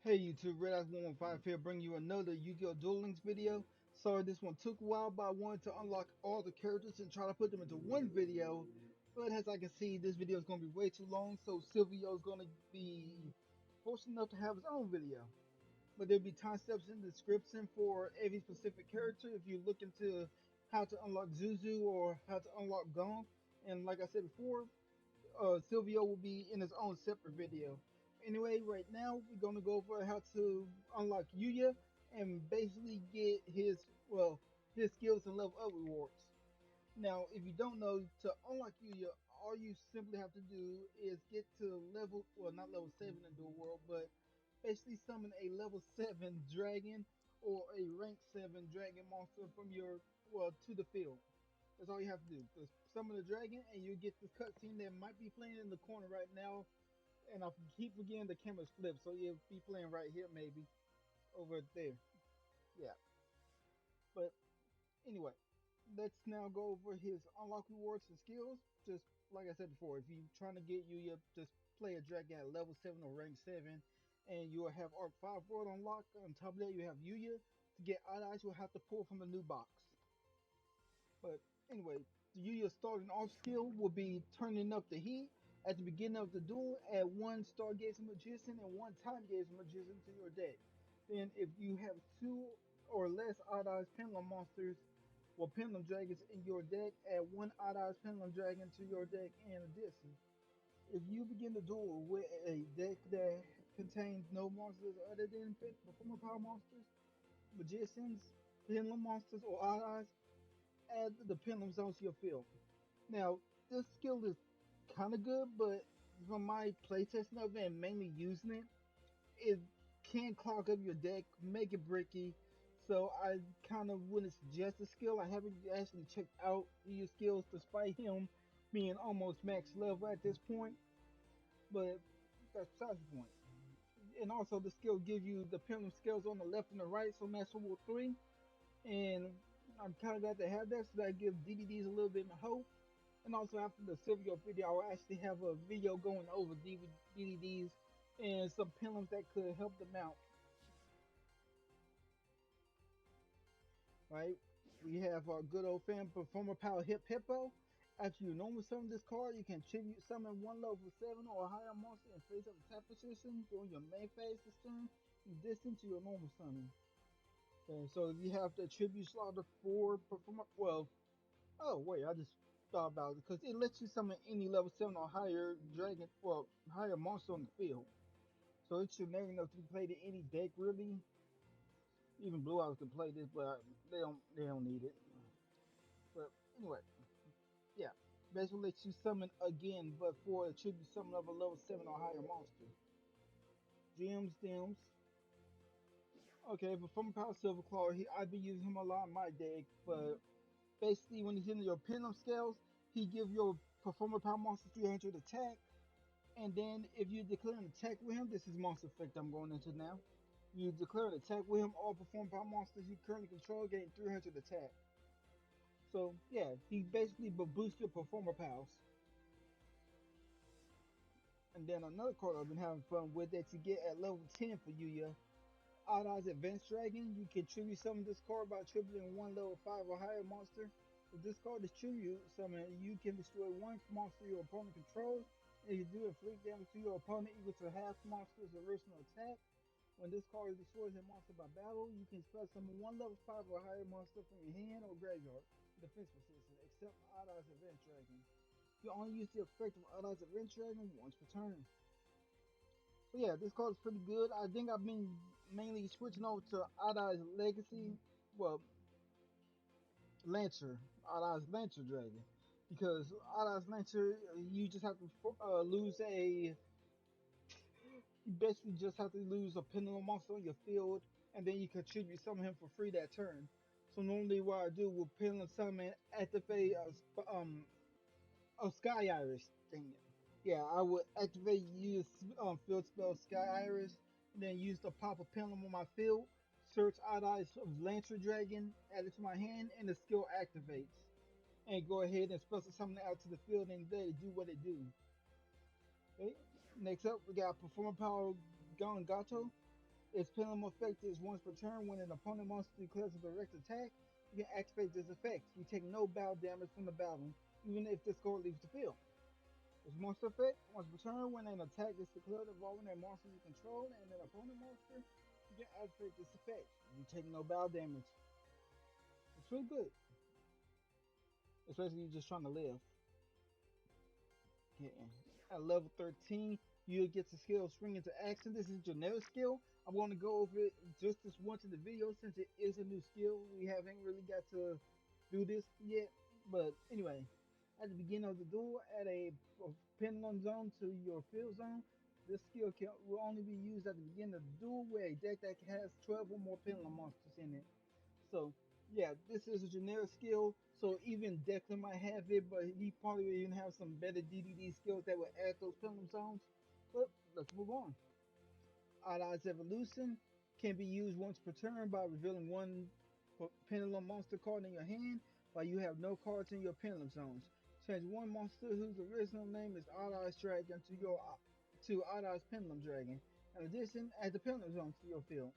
Hey YouTube, Red115 here, bringing you another Yu-Gi-Oh! Duel Links video. Sorry this one took a while, but I wanted to unlock all the characters and try to put them into one video. But as I can see, this video is going to be way too long, so Silvio is going to be fortunate enough to have his own video. But there'll be timestamps in the description for every specific character if you look into how to unlock Zuzu or how to unlock Gong. And like I said before, Silvio will be in his own separate video. Anyway, right now we're gonna go over how to unlock Yuya and basically get his skills and level up rewards. Now, if you don't know, to unlock Yuya, all you simply have to do is get to level, well, not level 7 in Dual World, but basically summon a level 7 dragon or a rank 7 dragon monster from your, to the field. That's all you have to do. Just summon the dragon, and you get this cutscene that might be playing in the corner right now. And I keep forgetting the camera's flipped, so you'll be playing right here, maybe over there. Yeah. But anyway, let's now go over his unlock rewards and skills. Just like I said before, if you're trying to get Yuya, just play a dragon at level 7 or rank 7, and you'll have Arc 5 world unlocked. On top of that, you have Yuya. To get Odd Eyes, you'll have to pull from the new box. But anyway, your starting off skill will be turning up the heat at the beginning of the duel. Add one Stargazer Magician and one Time Gazer Magician to your deck. Then, if you have two or less Odd Eyes Pendulum monsters or Pendulum Dragons in your deck, add one Odd Eyes Pendulum Dragon to your deck in addition. If you begin the duel with a deck that contains no monsters other than Performer Power monsters, Magicians, Pendulum monsters, or Odd Eyes, add the pendulum zones to your field. Now, this skill is kind of good, but from my playtesting of it and mainly using it, it can clog up your deck, make it bricky. So I kind of wouldn't suggest the skill. I haven't actually checked out your skills despite him being almost max level at this point, but that's besides the point. And also the skill gives you the pendulum scales on the left and the right, so Master Rule 3. And I'm kind of glad to have that, so that gives DVDs a little bit of hope. And also after the Silvio video, I will actually have a video going over DVDs and some pendulums that could help them out. Right? We have our good old fan Performer Power Hip Hippo. After you normal summon this card, you can tribute summon one level 7 or higher monster in face up attack position during your main phase this turn, in addition to your normal summon. Okay, so if you have the tribute slot for Performer, oh wait, I just thought about it because it lets you summon any level 7 or higher dragon, higher monster on the field. So it's generic enough to be played in any deck really. Even Blue Eyes can play this, but they don't need it. But anyway, yeah. Basically lets you summon again, but for a tribute summon of a level 7 or higher monster. Gems, Stems. Okay, but from Power Silverclaw, I've been using him a lot in my deck, but basically when he's in your pendulum scales, he give your performer power monster 300 attack, and then if you declare an attack with him, this is monster effect I'm going into now. You declare an attack with him, all performer power monsters you currently control gain 300 attack. So yeah, he basically boosts your performer powers. And then another card I've been having fun with that you get at level 10 for Yuya, Odd Eyes Advanced Dragon. You can tribute summon this card by tributing one level 5 or higher monster. If this card is tribute summon, you can destroy one monster your opponent controls, and you do inflict damage to your opponent equal to half monster's original attack. When this card destroys a monster by battle, you can spell summon one level 5 or higher monster from your hand or graveyard, defense position, except Odd Eyes Advanced Dragon. You only use the effect of Odd Eyes Advanced Dragon once per turn. But yeah, this card is pretty good. I think I've been mainly switching over to Odd Eyes Legacy, well, Lancer, Odd Eyes Lancer Dragon, because Odd Eyes Lancer, you just have to lose a, you basically just have to lose a pendulum monster on your field, and then you contribute summon him for free that turn. So normally what I do with pendulum summon, activate a Sky Iris thing. Yeah, I would activate use field spell Sky Iris, and then use the pop a pendulum on my field, search Odd Eyes of Lancer Dragon, add it to my hand, and the skill activates. And go ahead and special summon it out to the field and let it do what it do. Okay. Next up, we got Performer Power Gato. Its pendulum effect is once per turn. When an opponent monster declares a direct attack, you can activate this effect. You take no battle damage from the battle, even if this card leaves the field. Its monster effect, once per turn, when an attack is declared involving a monster you control and an opponent monster, you can activate this effect. You take no battle damage. It's really good, especially if you're just trying to live. Yeah. At level 13, you get the skill Spring into Action. This is a generic skill. I'm going to go over it just this once in the video since it is a new skill. We haven't really got to do this yet. But anyway, at the beginning of the duel, add a pendulum zone to your field zone. This skill will only be used at the beginning of the duel with a deck that has 12 or more pendulum monsters in it. So yeah, this is a generic skill, so even Declan might have it, but he probably would even have some better DDD skills that would add those pendulum zones. But let's move on. Odd Eyes Evolution can be used once per turn by revealing one pendulum monster card in your hand while you have no cards in your pendulum zones. Change one monster whose original name is Odd Eyes Dragon to Odd Eyes Pendulum Dragon. In addition, add the pendulum zone to your field.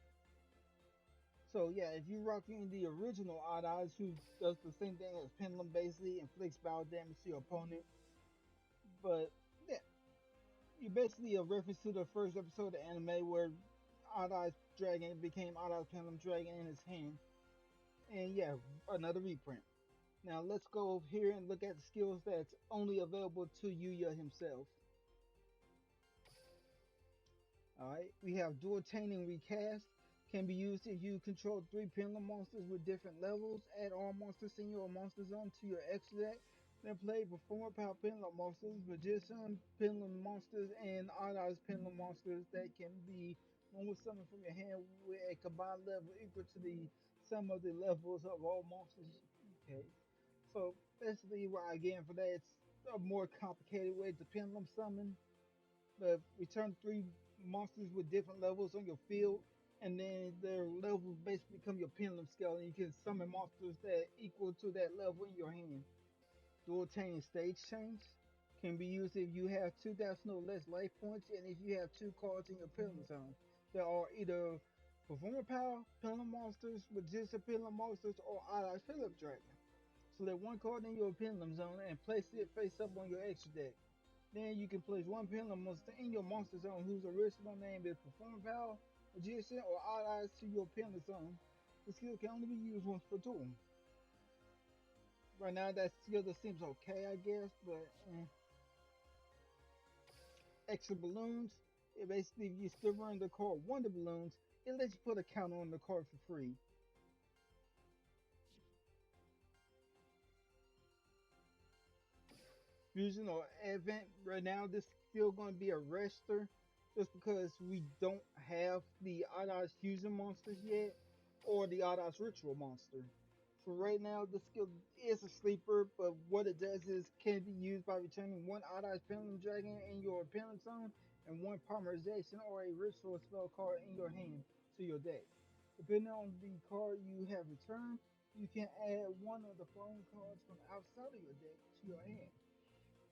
So yeah, if you're rocking the original Odd Eyes, who does the same thing as Pendulum, basically inflicts battle damage to your opponent. But yeah, you basically a reference to the first episode of the anime where Odd Eyes Dragon became Odd Eyes Pendulum Dragon in his hand. And yeah, another reprint. Now let's go over here and look at the skills that's only available to Yuya himself. Alright, we have Dual Tainting Recast. Can be used if you control 3 pendulum monsters with different levels. Add all monsters in your monster zone to your extra deck. Then play Performer Power Pendulum monsters, Magician Pendulum monsters, and Odd Eyes Pendulum monsters that can be one with summoned from your hand with a combined level equal to the sum of the levels of all monsters. Okay, so basically what I get for that, it's a more complicated way to pendulum summon. But return 3 monsters with different levels on your field, and then their levels basically become your pendulum scale, and you can summon monsters that equal to that level in your hand. Dual Tainting Stage Change can be used if you have 2,000 or less life points, and if you have 2 cards in your pendulum zone. There are either Performer Power, Pendulum Monsters, Magician Pendulum Monsters, or Odd Eyes Pendulum Dragon. Select one card in your pendulum zone and place it face up on your extra deck. Then you can place one pendulum monster in your monster zone whose original name is Perform Power, Magician, or Odd Eyes to your pendulum zone. The skill can only be used once per tool. Right now, that skill just seems okay, I guess, but extra balloons. It basically, if you still run the card Wonder Balloons, it lets you put a counter on the card for free. Fusion or Advent, right now this is still going to be a rester just because we don't have the Odd Eyes Fusion monsters yet or the Odd Eyes Ritual monster. So right now this skill is a sleeper, but what it does is can be used by returning one Odd Eyes Pendulum Dragon in your pendulum zone and one Polymerization or a Ritual spell card in your hand to your deck. Depending on the card you have returned, you can add one of the following cards from outside of your deck to your hand.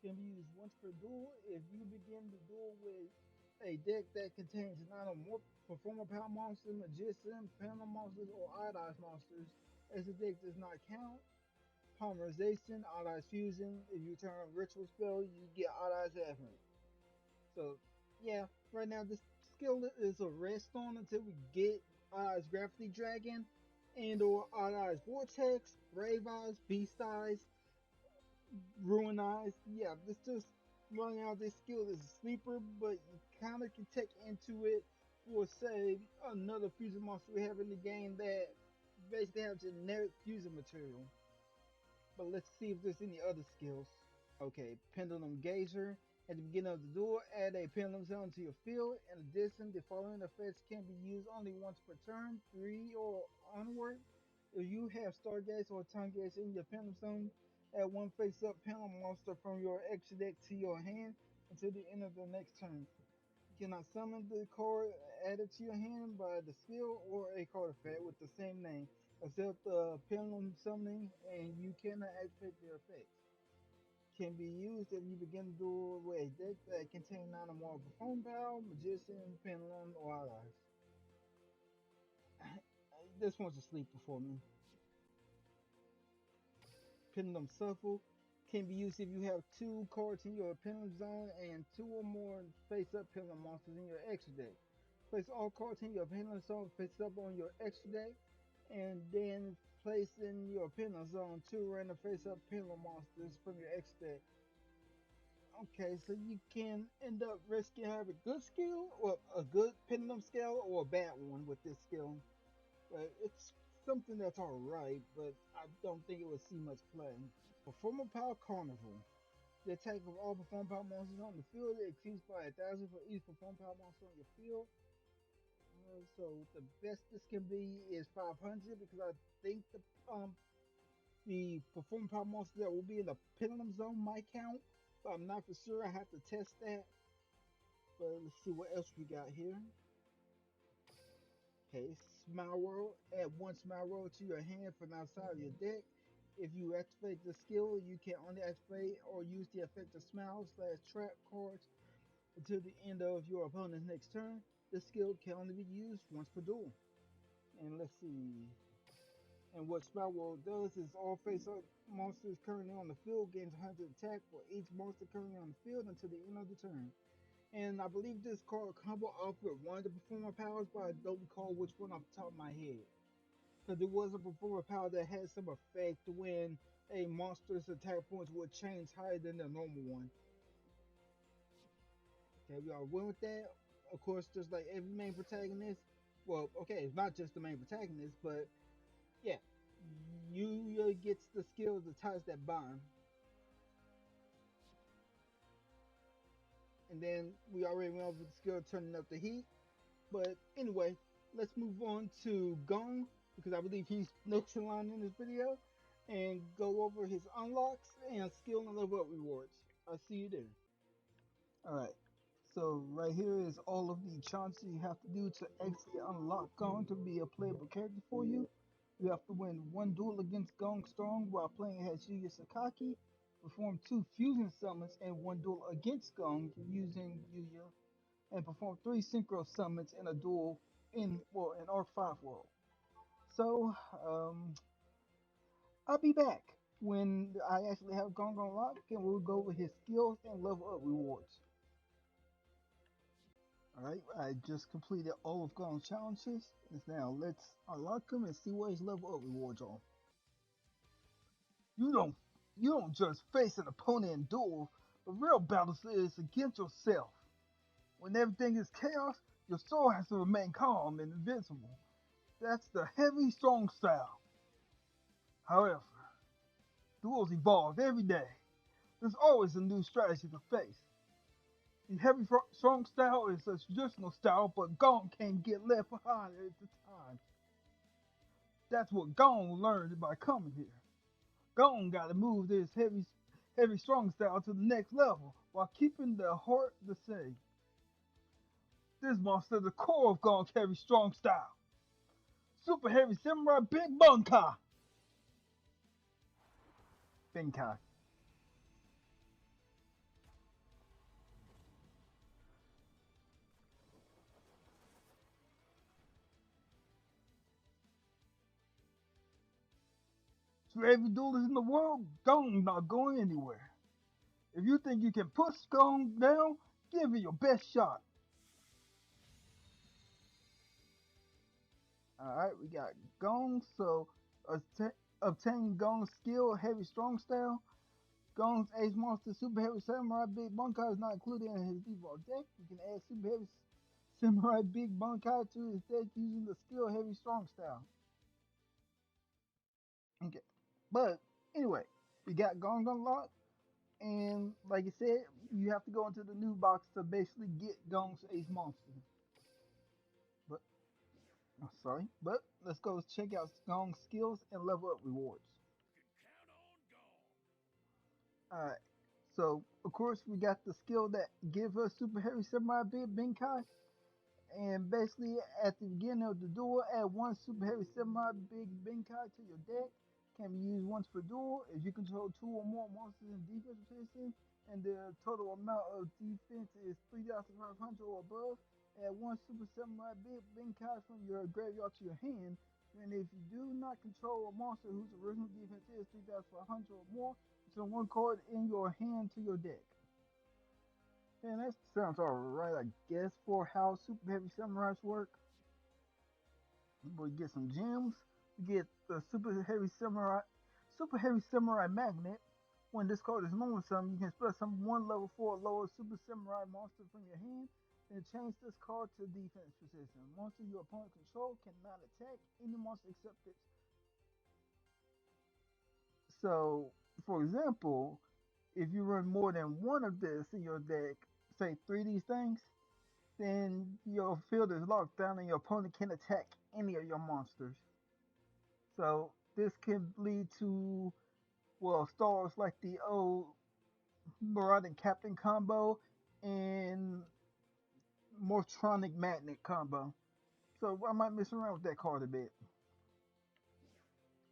Can be used once per duel. If you begin the duel with a deck that contains 9 or more Performer Power monsters, Magician, Pendulum monsters, or Odd Eyes monsters, as the deck does not count. Polymerization, Odd Eyes Fusion. If you turn a ritual spell, you get Odd Eyes Advent. So, yeah, right now this skill is a rest on until we get Odd Eyes Gravity Dragon and or Odd Eyes Vortex, Brave Eyes, Beast Eyes, Ruinized. Yeah, this just running out this skill is a sleeper, but you kind of can take into it for, say, another fusion monster we have in the game that basically have generic fusion material. But let's see if there's any other skills. Okay, Pendulum Gauger. At the beginning of the duel, add a pendulum zone to your field. In addition, the following effects can be used only once per turn, 3 or onward. If you have Stargaze or Time Gaze in your pendulum zone, add one face-up pendulum monster from your extra deck to your hand until the end of the next turn. You cannot summon the card added to your hand by the skill or a card effect with the same name, except the pendulum summoning, and you cannot activate their effects. Can be used if you begin to duel with a deck that contains 9 or more Perform Power, Magician, Pendulum, or Allies. this one's a sleeper for me. Pendulum Shuffle can be used if you have 2 cards in your Pendulum Zone and 2 or more face-up Pendulum monsters in your extra deck. Place all cards in your Pendulum Zone face-up on your extra deck, and then place in your Pendulum Zone 2 random face-up Pendulum monsters from your extra deck. Okay, so you can end up risking having a good skill, or a good Pendulum skill, or a bad one with this skill. But it's something that's alright, but I don't think it will see much play. Performer Power Carnival. The attack of all Performer Power monsters on the field exceeds by 1,000 for each Performer Power monster on your field. So the best this can be is 500 because I think the Performer Power monster that will be in the Pendulum Zone might count, but I'm not for sure. I have to test that. But let's see what else we got here. Okay, Smile World. Add 1 Smile World to your hand from outside of your deck. If you activate the skill, you can only activate or use the effect of Smile/Trap cards until the end of your opponent's next turn. This skill can only be used once per duel. And let's see. And what Smile World does is all face-up monsters currently on the field gains 100 attack for each monster currently on the field until the end of the turn. And I believe this card combo off with one of the Performer powers, but I don't recall which one off the top of my head. Because there was a Performer power that had some effect when a monster's attack points would change higher than the normal one. Okay, we all went with that. Of course, just like every main protagonist, well, okay, it's not just the main protagonist, but yeah, Yuya gets the skill that ties that bond. And then we already went over the skill turning up the heat. But anyway, let's move on to Gong because I believe he's next in line in this video and go over his unlocks and skill and level up rewards. I'll see you there. Alright, so right here is all of the chances you have to do to actually unlock Gong to be a playable character for you. You have to win 1 duel against Gong Strong while playing as Yuya Sakaki, perform 2 fusion summons and 1 duel against Gong using Yuya, and perform 3 synchro summons in a duel in an arc v world. So I'll be back when I actually have Gong unlocked and we'll go over his skills and level up rewards. Alright, I just completed all of Gong's challenges. Now let's unlock him and see what his level up rewards are. You don't just face an opponent in duel, the real battle is against yourself. When everything is chaos, your soul has to remain calm and invincible. That's the heavy strong style. However, duels evolve every day. There's always a new strategy to face. The heavy strong style is a traditional style, but Gong can't get left behind at the time. That's what Gong learned by coming here. Gong gotta move this heavy strong style to the next level while keeping the heart the same. This monster is the core of Gong's heavy strong style. Super heavy samurai big bunkai. Benkai. To every duelist in the world, Gong's not going anywhere. If you think you can push Gong down, give it your best shot. Alright, we got Gong, so obtain Gong's skill, heavy strong style. Gong's Ace Monster Super Heavy Samurai Big Bunkai is not included in his default deck. You can add Super Heavy Samurai Big Bunkai to his deck using the skill Heavy Strong style. Okay, but anyway, we got Gong unlocked, and like I said, you have to go into the new box to basically get Gong's Ace Monster. But but let's go check out Gong's skills and level up rewards. Alright, so of course we got the skill that gives us Super Heavy Samurai Big Bunkai. And basically at the beginning of the duel, add 1 Super Heavy Samurai Big Bunkai to your deck. Can be used once per duel. If you control 2 or more monsters in defensive position and the total amount of defense is 3,500 or above, add 1 Super Samurai Big Bunkai from your graveyard to your hand. And if you do not control a monster whose original defense is 3,500 or more, send one card in your hand to your deck. And that sounds alright, I guess, for how Super Heavy Samurais work. We get some gems. We get the Super Heavy Samurai Magnet. When this card is known some, you can spell some one level 4 lower Super Samurai monster from your hand, then change this card to defense position. Monster your opponent control cannot attack any monster except it. So, for example, if you run more than one of this in your deck, say 3 of these things, then your field is locked down and your opponent can attack any of your monsters. So this can lead to, well, stars like the old Marauding Captain combo and Mortronic Magnet combo. So I might mess around with that card a bit.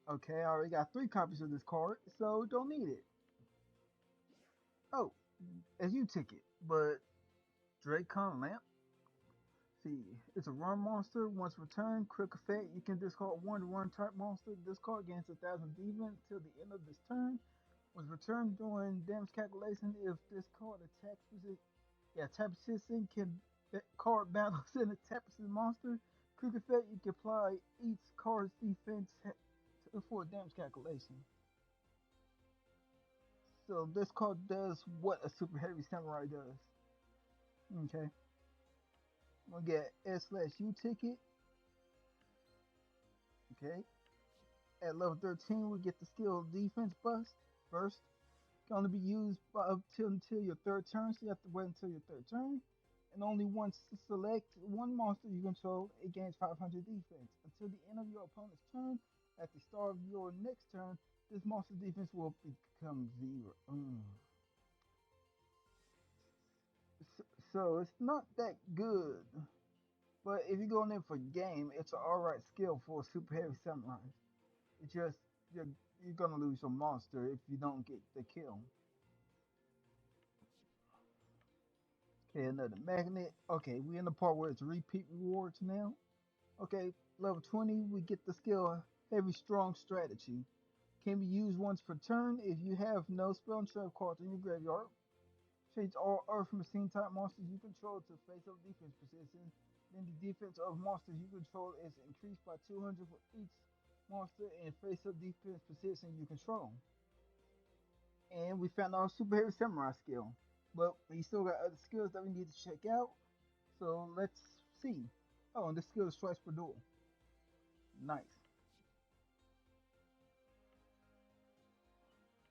Okay, I already got 3 copies of this card, so don't need it. Oh, as you ticket, but Dracon Lamp. See, it's a run monster. Once returned, quick effect. You can discard 1 run type monster. This card gains 1,000 defense till the end of this turn. Was returned during damage calculation. If this card attacks attack position can card battles and attack position monster. Quick effect. You can apply each card's defense for damage calculation. So this card does what a Super Heavy Samurai does. Okay. We'll get S/U ticket. Okay. At level 13, we get the skill Defense Burst. Can only be used until your 3rd turn, so you have to wait until your 3rd turn. And only once to select one monster you control, it gains 500 defense. Until the end of your opponent's turn, at the start of your next turn, this monster's defense will become 0. So it's not that good. But if you're going in for game, it's an alright skill for Super Heavy Samurai. It's just, you're gonna lose your monster if you don't get the kill. Okay, another magnet. Okay, we're in the part where it's repeat rewards now. Okay, level 20, we get the skill Heavy Strong Strategy. Can be used once per turn if you have no spell and trap cards in your graveyard. Change all Earth Machine type monsters you control to face up defense position. Then the defense of monsters you control is increased by 200 for each monster in face up defense position you control. And we found our Super Heavy Samurai skill. But we still got other skills that we need to check out. So let's see. Oh, and this skill is twice per duel. Nice.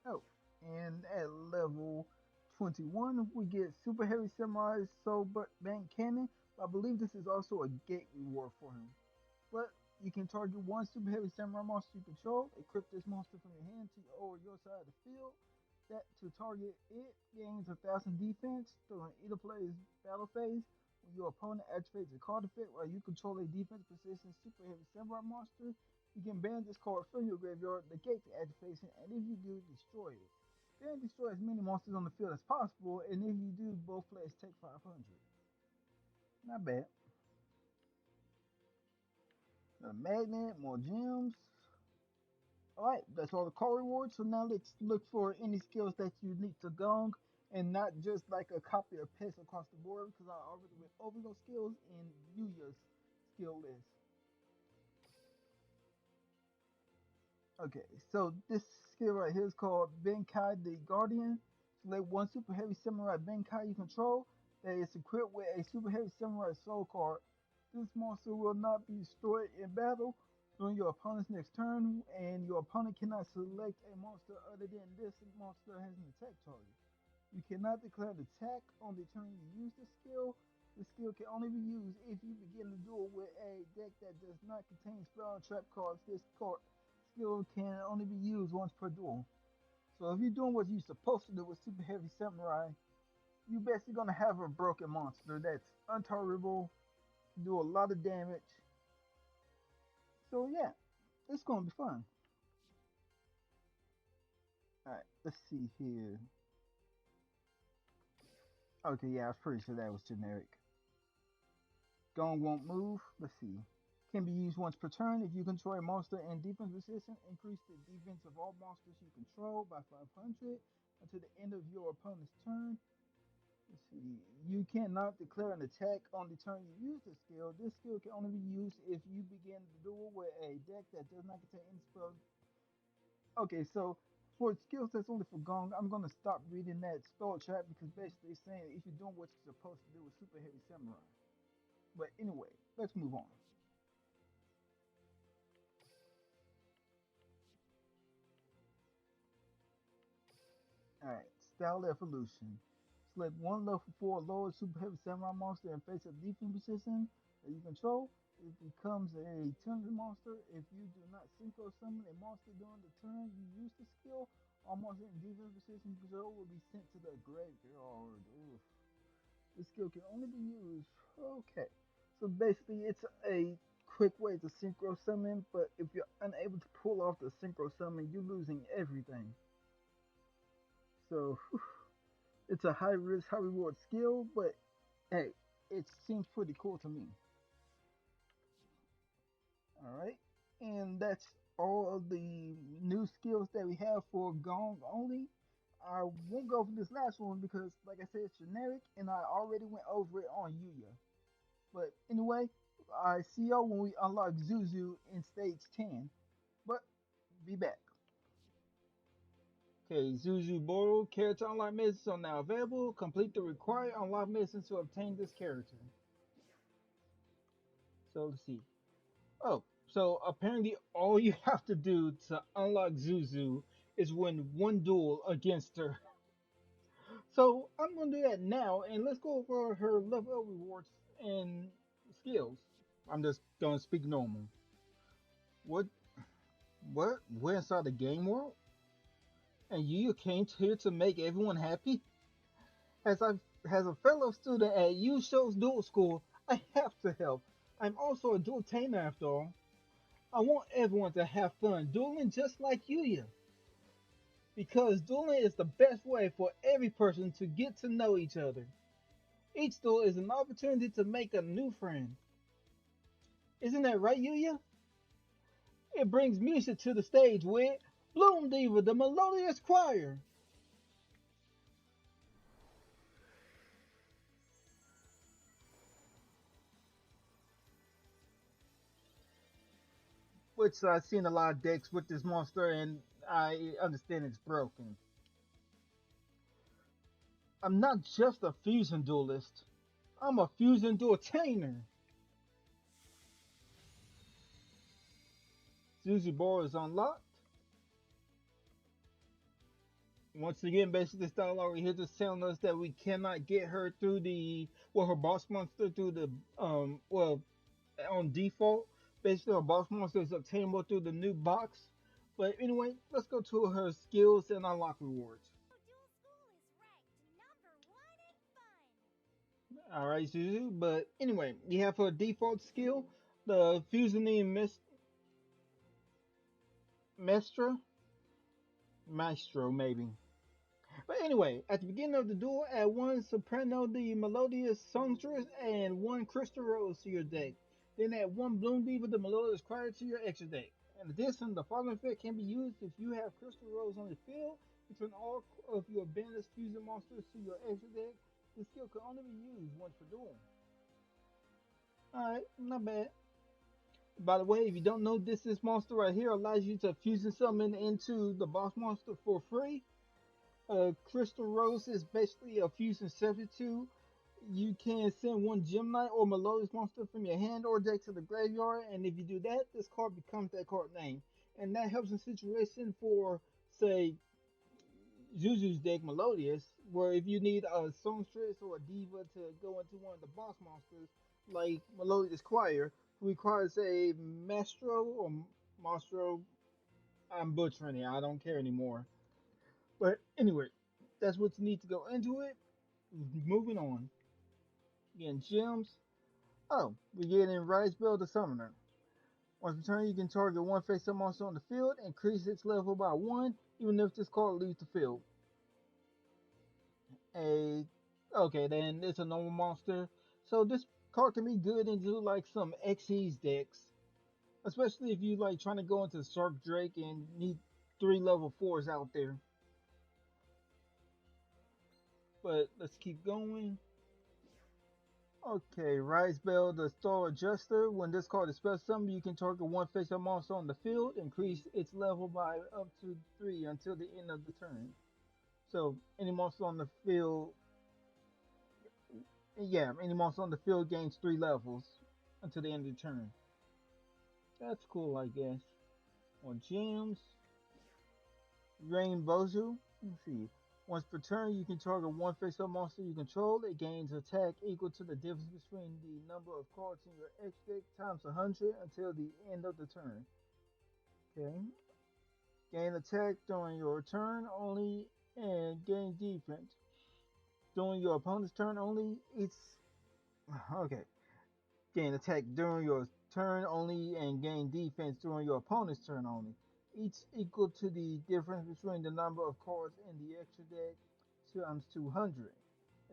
Oh, and at level 21, we get Super Heavy Samurai Soul Bank Cannon. I believe this is also a gate reward for him. But you can target one Super Heavy Samurai monster you control, equip this monster from your hand to your side of the field. That to target it gains 1,000 defense during either player's battle phase. When your opponent activates a card effect while you control a defense position Super Heavy Samurai monster, you can ban this card from your graveyard, negate the activation, and if you do, destroy it. Then destroy as many monsters on the field as possible, and if you do, both players take 500. Not bad. A magnet, more gems. Alright, that's all the card rewards. So now let's look for any skills that you need to gong and not just like a copy or paste across the board because I already went over those skills in Yuya's skill list. Okay, so this skill right here is called Benkai the Guardian. Select one Super Heavy Samurai Benkai you control that is equipped with a Super Heavy Samurai Soul card. This monster will not be destroyed in battle during your opponent's next turn, and your opponent cannot select a monster other than this monster has an attack target. You cannot declare an attack on the turn you use this skill. This skill can only be used if you begin the duel with a deck that does not contain spell and trap cards. This skill can only be used once per duel. So if you're doing what you're supposed to do with Super Heavy Samurai, you're basically going to have a broken monster that's untargetable, do a lot of damage. So yeah, it's going to be fun. Alright, let's see here. Okay, yeah, I was pretty sure that was generic. Gong won't move. Let's see. Can be used once per turn. If you control a monster and defense resistant, increase the defense of all monsters you control by 500 until the end of your opponent's turn. Let's see. You cannot declare an attack on the turn you use this skill. This skill can only be used if you begin the duel with a deck that does not contain any spells. Okay, so for skills that's only for Gong, I'm gonna stop reading that spell chart because basically it's saying if you're doing what you're supposed to do with Super Heavy Samurai. But anyway, let's move on. Alright, Style Evolution. Select one level 4 lower Super Heavy Samurai monster and face a defense position that you control. It becomes a tundra monster. If you do not synchro summon a monster during the turn you use the skill, all monsters in defense position you control will be sent to the graveyard. Oof. This skill can only be used. Okay. So basically, it's a quick way to synchro summon, but if you're unable to pull off the synchro summon, you're losing everything. So it's a high risk, high reward skill, but hey, it seems pretty cool to me. Alright, and that's all of the new skills that we have for Gong only. I won't go for this last one because, like I said, it's generic, and I already went over it on Yuya. But anyway, I see y'all when we unlock Zuzu in stage 10. But be back. Okay, Zuzu Boro character unlock missions are now available. Complete the required unlock missions to obtain this character. So let's see. Oh, so apparently all you have to do to unlock Zuzu is win one duel against her. So I'm gonna do that now, and let's go over her level up rewards and skills. I'm just gonna speak normal. What? What? We're inside the game world? And you came here to make everyone happy? As a fellow student at yugioh's Duel School, I have to help. I'm also a dual tamer after all. I want everyone to have fun dueling just like Yuya. Because dueling is the best way for every person to get to know each other. Each duel is an opportunity to make a new friend. Isn't that right, Yuya? It brings music to the stage with Bloom Diva, the melodious choir. Which I've seen a lot of decks with this monster and I understand it's broken. I'm not just a fusion duelist. I'm a fusion dueltainer. Suzy Ball is unlocked. Once again, basically this dialogue here just telling us that we cannot get her through the her boss monster through the on default. Basically her boss monster is obtainable through the new box. But anyway, let's go to her skills and unlock rewards. Alright, Suzu, but anyway, you have her default skill, the Fusioning Maestro, maybe. But anyway, at the beginning of the duel, add one Soprano the Melodious Songstress and one Crystal Rose to your deck. Then add one Bloom Diva the Melodious Choir to your extra deck. In addition, the following effect can be used if you have Crystal Rose on the field. Return all of your bandless fusion monsters to your extra deck. This skill can only be used once per duel. Alright, not bad. By the way, if you don't know, this monster right here allows you to fusion summon into the boss monster for free. Crystal Rose is basically a fusion substitute. You can send one Gem Knight or Melodious monster from your hand or deck to the graveyard, and if you do that, this card becomes that card name. And that helps in situation for, say, Zuzu's deck Melodious, where if you need a Songstress or a Diva to go into one of the boss monsters, like Melodious Choir, who requires a Maestro or Mastro. I'm butchering it, I don't care anymore. But anyway, that's what you need to go into it. Moving on. Getting gems. Oh, we're getting Rise Bell the Summoner. Once per turn, you can target one face-up monster on the field, increase its level by 1, even if this card leaves the field. Okay, then it's a normal monster. So this card can be good into like some Xyz decks. especially if you like trying to go into Shark Drake and need 3 level 4s out there. But let's keep going. Okay, Rise Bell, the Star Adjuster. When this card is special summoned, you can target one face-up monster on the field, increase its level by up to 3 until the end of the turn. So any monster on the field, yeah, any monster on the field gains 3 levels until the end of the turn. That's cool, I guess. On gems, Rainbow. Let's see. Once per turn, you can target one face-up monster you control. It gains attack equal to the difference between the number of cards in your X deck times 100 until the end of the turn. Okay. Gain attack during your turn only and gain defense. During your opponent's turn only, it's okay. Gain attack during your turn only and gain defense during your opponent's turn only. Each equal to the difference between the number of cards in the extra deck times 200.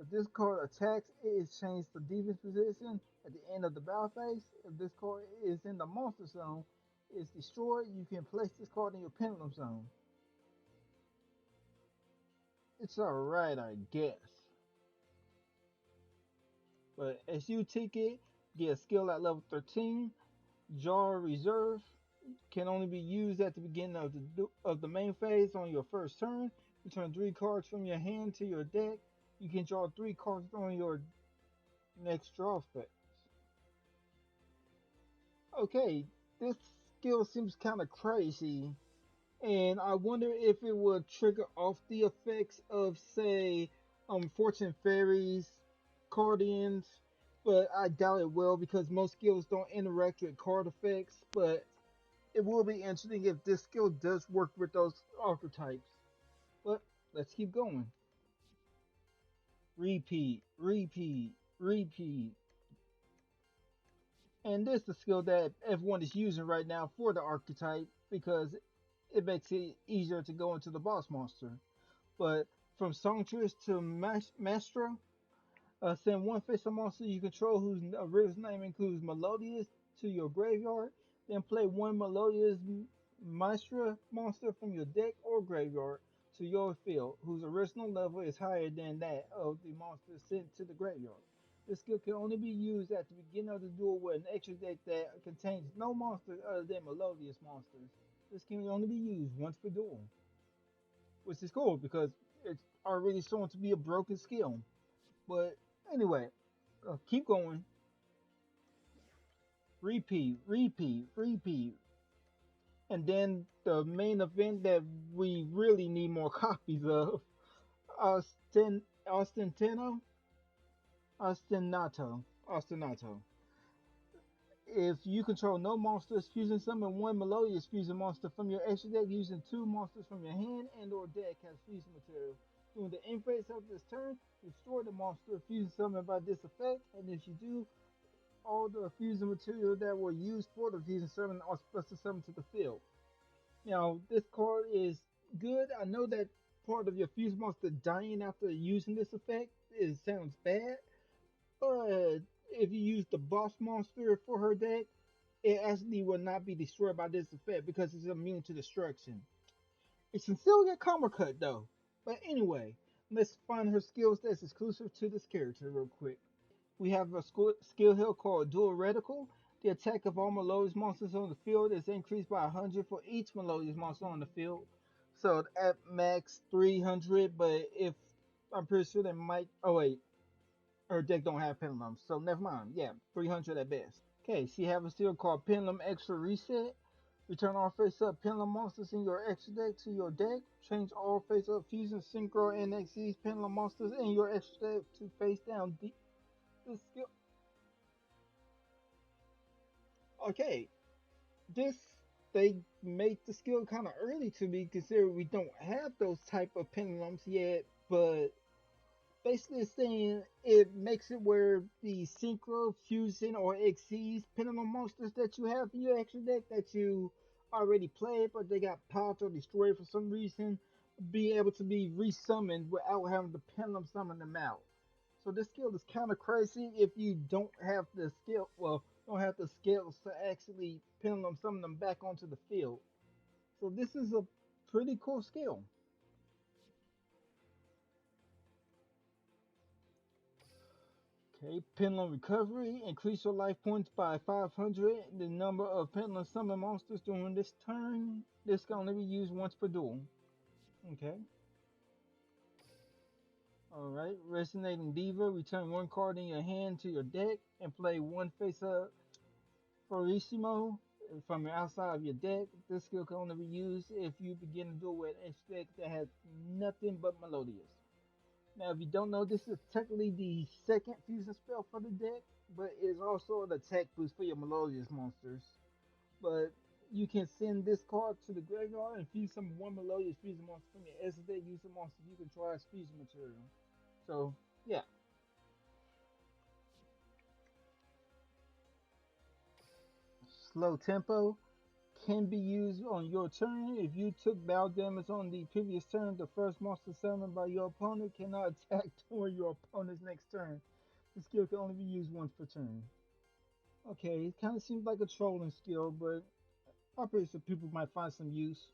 If this card attacks, it is changed to defense position at the end of the battle phase. If this card is in the monster zone, it's destroyed. You can place this card in your pendulum zone. It's alright, I guess. But as you take it, get a skill at level 13. Jar Reserve can only be used at the beginning of the main phase on your first turn. Return 3 cards from your hand to your deck. You can draw 3 cards on your next draw phase. Okay, this skill seems kind of crazy, and I wonder if it would trigger off the effects of, say, Fortune Fairies, Cardians, but I doubt it will because most skills don't interact with card effects. But it will be interesting if this skill does work with those archetypes. But let's keep going. Repeat, repeat, repeat. And this is the skill that everyone is using right now for the archetype because it makes it easier to go into the boss monster. But from Songstress to Maestro, send one face-up monster you control whose original name includes Melodious to your graveyard. Then play one Melodious Maestro monster from your deck or graveyard to your field, whose original level is higher than that of the monster sent to the graveyard. This skill can only be used at the beginning of the duel with an extra deck that contains no monsters other than Melodious monsters. This can only be used once per duel, which is cool because it's already shown to be a broken skill. But anyway, keep going. Repeat, repeat, repeat. And then the main event that we really need more copies of, Ostentino, Ostinato. If you control no monsters, fusion summon one Melodious fusion monster from your extra deck using 2 monsters from your hand and or deck has fusion material. During the end phase of this turn, destroy the monster fusion summoned by this effect, and if you do, all the fusion material that were used for the fusion summon are special summoned to the field. Now, this card is good. I know that part of your fusion monster dying after using this effect sounds bad, but if you use the boss monster for her deck, it actually will not be destroyed by this effect because it's immune to destruction. It's sincerely a karma cut though. But anyway, let's find her skills that's exclusive to this character real quick. We have a skill here called Duel Reticle. The attack of all Melodious monsters on the field is increased by 100 for each Melodious monster on the field. So at max 300, but if I'm pretty sure they might. Oh wait, her deck don't have pendulums, so never mind. Yeah, 300 at best. Okay, she have a skill called Pendulum Extra Reset. Return all face-up pendulum monsters in your extra deck to your deck. Change all face-up fusion synchro and XYZ pendulum monsters in your extra deck to face down. This skill. Okay, this they make the skill kind of early to me considering we don't have those type of pendulums yet, but basically it's saying it makes it where the synchro fusion or exceeds pendulum monsters that you have in your extra deck that you already played but they got popped or destroyed for some reason be able to be resummoned without having the pendulum summon them out. So this skill is kind of crazy if you don't have the skill. Well, don't have the skills to actually pendulum summon them back onto the field. So this is a pretty cool skill. Okay, pendulum recovery. Increase your life points by 500. The number of pendulum summon monsters during this turn. This can only be used once per duel. Okay. Alright. Resonating Beaver. Return one card in your hand to your deck and play one face up Forissimo from your outside of your deck. This skill can only be used if you begin to duel with a deck that has nothing but Melodious. Now, if you don't know, this is technically the second fusion spell for the deck, but it is also an attack boost for your Melodious monsters. But you can send this card to the graveyard and fuse some one Melodious fusion monster from your S deck. Use the monster you control as fusion material. So, yeah. Slow tempo can be used on your turn. If you took battle damage on the previous turn, the first monster summoned by your opponent cannot attack during your opponent's next turn. The skill can only be used once per turn. Okay, it kind of seems like a trolling skill, but I'm pretty sure people might find some use.